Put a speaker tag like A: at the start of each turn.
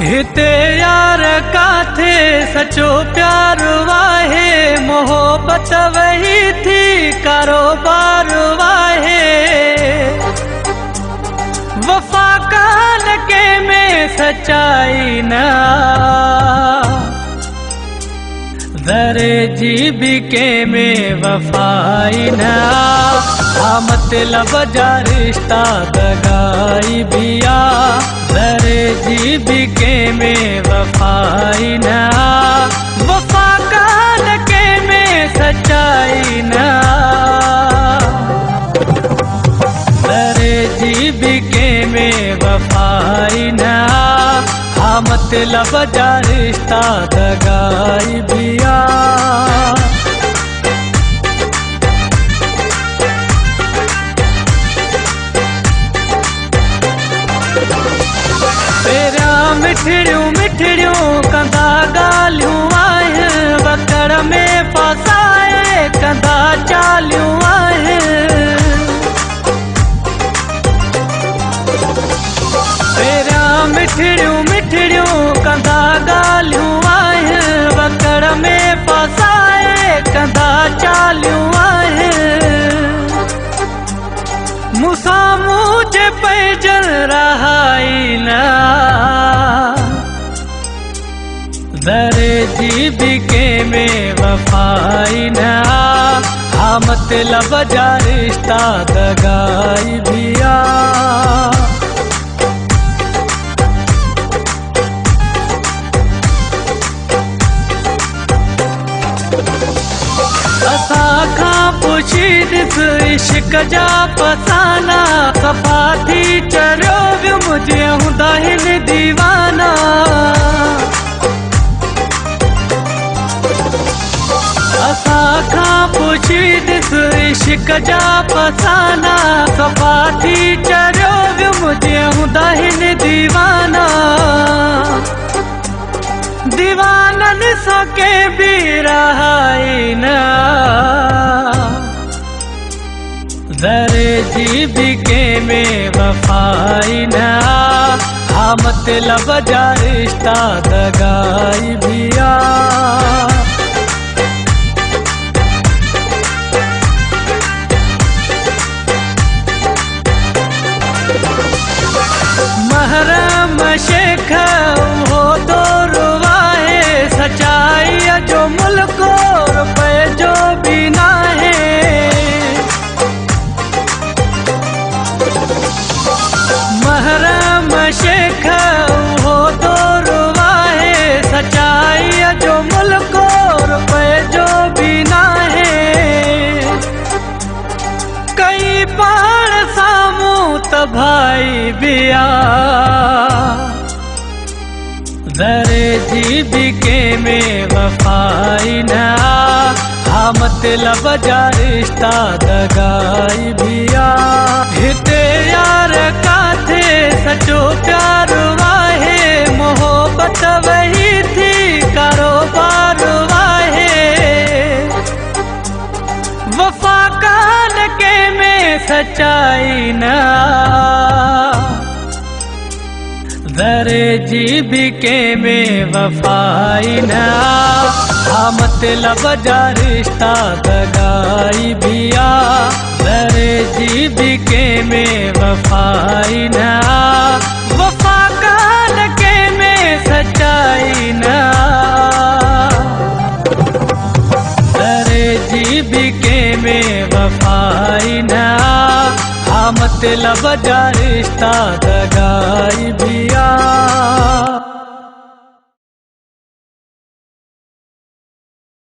A: हिते यार काथे सचो प्यार वाहे, मोहब्बत वही थी कारोबार वाहे। वफा कान के में सच्चाई ना, दरे जीबी के में वफाई ना। मतलब जा रिश्ता दगाई बिया, दरे जीबी के में वफाई ना। वफा कान के में सच्चाई ना, दरे जीबी के में वफाई ना। मतलब जा रिश्ता दगाई बिया। तेरा मिठड़ियों मिठड़ियों कंधा गालियों आए, वकड़ में फसाए कंधा चालियों आए। तेरा मिठड़ियों मिठड़ियों कंधा गालियों आए, वकड़ में फसाए कंधा चालियों आए। मूसा मुझे पैजल रहाई ना, दरे जीबी के में वफाई ना। मतलब जा रिश्ता दगाई बिया। असा खां पुछी ॾिस इश्क जा फसाना, सफ़ा थी चरियो वियो मुझे हूंदा हिन दीवाना। असा खां पुछी ॾिस इश्क जा फसाना, सफ़ा थी चरियो वियो मुझे हूंदा हिन दीवाना। दीवानन सां के भी रहाई ना, दरे जीबी के में वफाई ना। मतलब जा रिश्ता दगाई बिया। महरम शेख हो दौर वाहे, सच्चाई जो मुल्क रुपए जो भी ना है। महरम शेख हो दौर वाहे, सच्चाई जो मुल्क रुपए जो भी ना है। कई पाण सामूं त भाई बिया, दरे जीबी के में वफाई ना। मतलब जा रिश्ता दगाई बिया। हिते यार काथे सचो प्यार वाहे, मोहब्बत वही थी कारोबार वाहे। वफा कान के में सच्चाई ना, दरे जीबी के में वफाई ना। मतलब जा रिश्ता दगाई बिया, दरे जीबी के में वफाई ना। वफा कान के में सच्चाई ना, दरे जीबी के में वफाई ना। मतलब जा रिश्ता दगाई